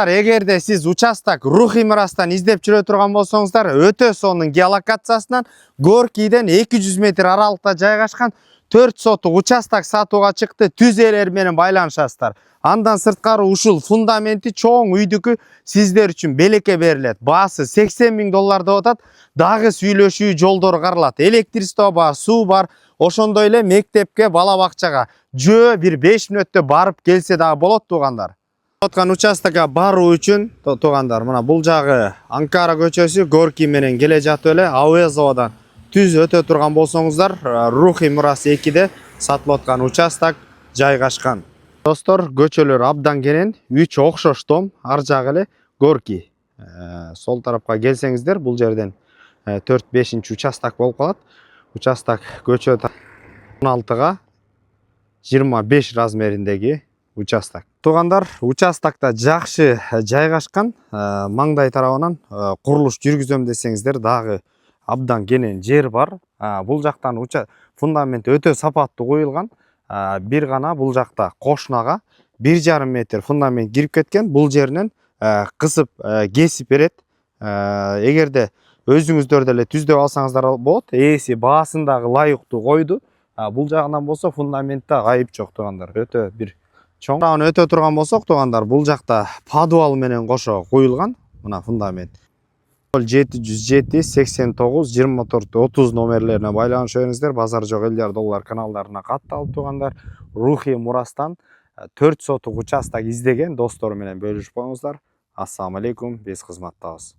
Эгерде сиз участок рухий мирастан издеп жүрө турган болсоңуздар, өтө сонун геолокациясынан Горкийден 200 метр аралыкта жайгашкан 4 сотук участок сатууга чыкты. Түз ээлери менен байланышасыздар. Андан сырткары ушул фундаменти чоң үйдүкү сиздер үчүн белекке берилет. Баасы $80.000 деп атат. Дагы сүйлөшүү жолдору каралат. Электричество бар, суу бар. Ошондой эле мектепке, бала бакчага жөө бир 5 мүнөттө барып келсе дагы болот туугандар. Отқан участокка баруу үчүн туугандар, мына бул жагы Анкара көчөсү, Горкий менен келе жатып эле Ауезовдон түз өтө турган болсоңуздар, Рухий мурас 2де сатылып аткан участок жайгашкан. Достор, көчөлөр абдан кенен, 3 окшош дом, ар жагы эле Горкий. Сол тарапка келсеңиздер, бул жерден 4-5 участок болуп калат. Участок көчө 16га 25 размериндеги участок. Туугандар, участокта жакшы жайгашкан, маңдай тарабынан курулуш жүргүзөм десеңиздер дагы абдан кенен жер бар. Бул жактан фундамент өтө сапаттуу коюлган. Бир гана бул жакта кошунага 1,5 метр фундамент кирип кеткен. Бул жеринен кысып кесип берет. Эгерде өзүңүздөр деле түздөп алсаңыздар болот. Ээси баасын дагы ылайыктуу койду. Бул жагынан болсо фундаментте айып жок туугандар. Өтө бир чоң өтө турган болсок туугандар, бул жакта подвал менен кошо коюлган. Мына фундамент 707 89 24 30 номерлерине байланышып бериңиздер. Базар жок элдер доллар каналдарына катталып туугандар. Рухий мурастан 4 сотук участок издеген достор менен бөлүшүп коюңуздар. Ассаламу алейкум, биз кызматтабыз.